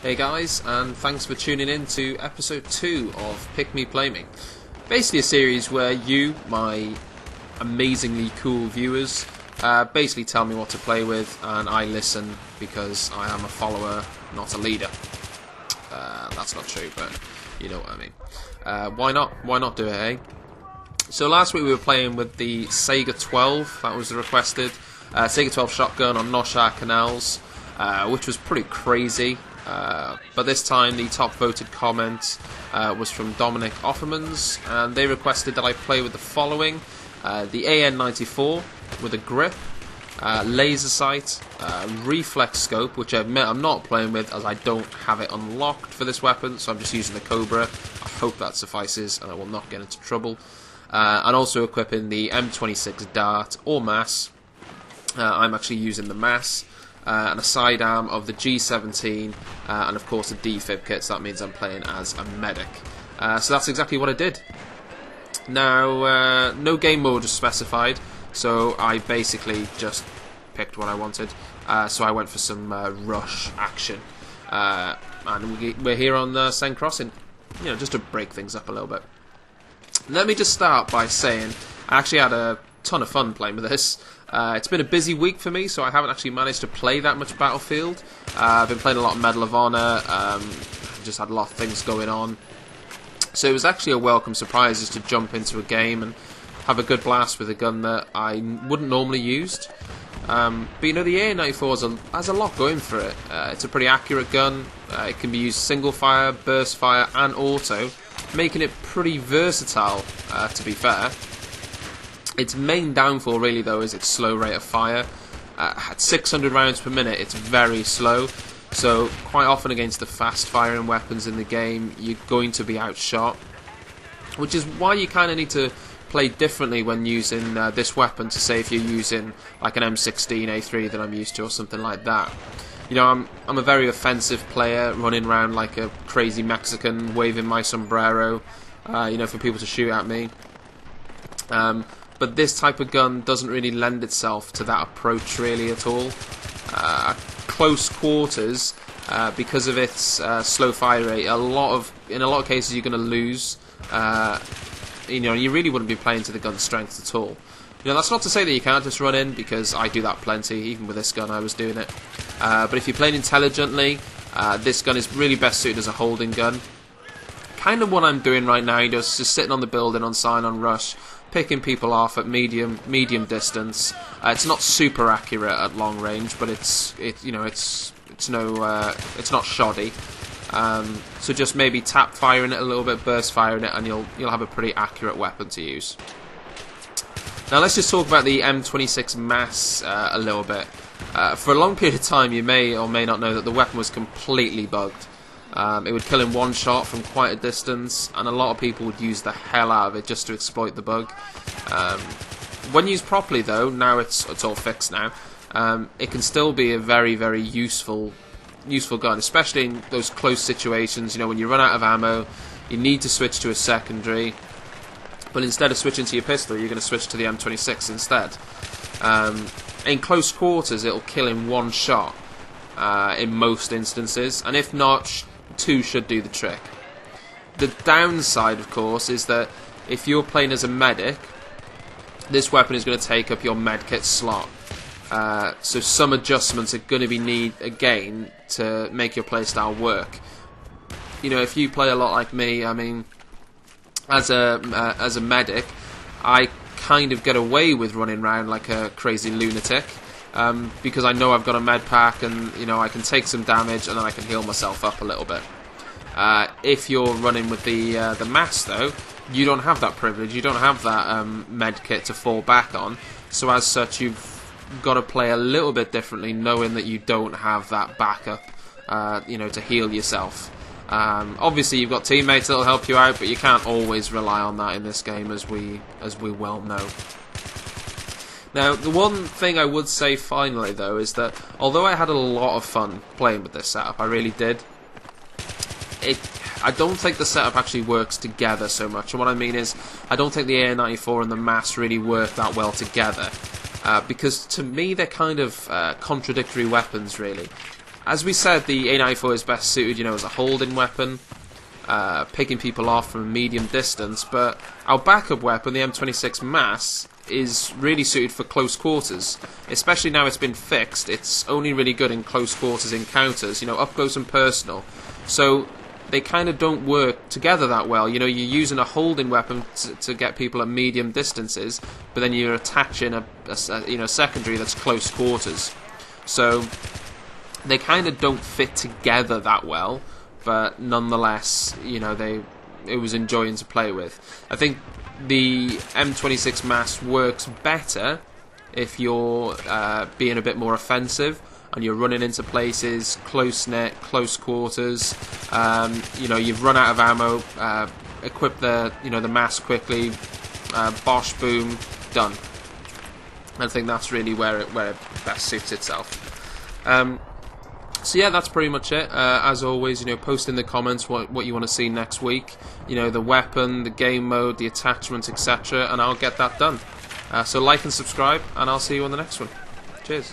Hey guys, and thanks for tuning in to episode 2 of Pick Me Play Me. Basically a series where you, my amazingly cool viewers, basically tell me what to play with, and I listen because I am a follower, not a leader. That's not true, but you know what I mean. Why not? Why not do it, eh? So last week we were playing with the Sega 12, that was the requested. Sega 12 shotgun on Noshar Canals, which was pretty crazy. But this time the top voted comment was from Dominik Offermanns, and they requested that I play with the following: the AN94 with a grip, Lasersight, Reflex scope, which I admit I'm not playing with as I don't have it unlocked for this weapon, so I'm just using the Cobra. I hope that suffices and I will not get into trouble. And also equipping the M26 dart or mass. I'm actually using the mass. And a sidearm of the G17, and of course a defib kit, so that means I'm playing as a medic. So that's exactly what I did. Now, no game mode was specified, so I basically just picked what I wanted. So I went for some rush action. And we're here on Sen Crossing, you know, just to break things up a little bit. Let me just start by saying I actually had a ton of fun playing with this. It's been a busy week for me, so I haven't actually managed to play that much Battlefield. I've been playing a lot of Medal of Honor, just had a lot of things going on. So it was actually a welcome surprise just to jump into a game and have a good blast with a gun that I wouldn't normally use. But you know, the AN94 has a lot going for it. It's a pretty accurate gun. It can be used single fire, burst fire and auto, making it pretty versatile, to be fair. Its main downfall really though is its slow rate of fire. At 600 rounds per minute it's very slow, so quite often against the fast firing weapons in the game you're going to be outshot, which is why you kind of need to play differently when using this weapon to say if you're using like an M16 A3 that I'm used to or something like that. You know, I'm a very offensive player, running around like a crazy Mexican waving my sombrero, you know, for people to shoot at me. But this type of gun doesn't really lend itself to that approach really at all. Close quarters, because of its slow fire rate, in a lot of cases you're going to lose. You know, you really wouldn't be playing to the gun's strength at all. You know, that's not to say that you can't just run in, because I do that plenty. Even with this gun, I was doing it. But if you're playing intelligently, this gun is really best suited as a holding gun. Kind of what I'm doing right now, just sitting on the building on sign on rush, picking people off at medium distance. It's not super accurate at long range, but it's not shoddy. So just maybe tap firing it a little bit, burst firing it, and you'll have a pretty accurate weapon to use. Now let's just talk about the M26 mass a little bit. For a long period of time, you may or may not know that the weapon was completely bugged. It would kill in one shot from quite a distance, and a lot of people would use the hell out of it just to exploit the bug. When used properly though, now it's all fixed now, it can still be a very, very useful gun, especially in those close situations. You know, when you run out of ammo, you need to switch to a secondary, but instead of switching to your pistol, you're going to switch to the M26 instead. In close quarters, it'll kill in one shot in most instances, and if not, two should do the trick. The downside, of course, is that if you're playing as a medic, this weapon is going to take up your medkit slot. So some adjustments are going to be needed again to make your playstyle work. You know, if you play a lot like me, I mean, as a medic, I kind of get away with running around like a crazy lunatic. Because I know I've got a med pack, and you know, I can take some damage and then I can heal myself up a little bit. If you're running with the mass though, you don't have that privilege, you don't have that med kit to fall back on, so as such you've got to play a little bit differently, knowing that you don't have that backup, you know, to heal yourself. Obviously you've got teammates that'll help you out, but you can't always rely on that in this game, as we well know. Now, the one thing I would say finally, though, is that although I had a lot of fun playing with this setup, I really did, I don't think the setup actually works together so much. And what I mean is, I don't think the AN94 and the mass really work that well together. Because to me, they're kind of contradictory weapons, really. as we said, the AN94 is best suited, you know, as a holding weapon, picking people off from a medium distance, but our backup weapon, the M26 Mass, is really suited for close quarters. Especially now it's been fixed, it's only really good in close quarters encounters, you know, up close and personal. So they kind of don't work together that well. You know, you're using a holding weapon to get people at medium distances, but then you're attaching a you know, secondary that's close quarters. So they kind of don't fit together that well, but nonetheless, you know, it was enjoying to play with. I think the M26 Mass works better if you're being a bit more offensive and you're running into places, close-knit, close quarters. You know, you've run out of ammo, equip the Mass quickly, bosh, boom, done. I think that's really where it best suits itself. So yeah, that's pretty much it. As always, you know, post in the comments what you want to see next week. You know, the weapon, the game mode, the attachments, etc., and I'll get that done. So like and subscribe, and I'll see you on the next one. Cheers.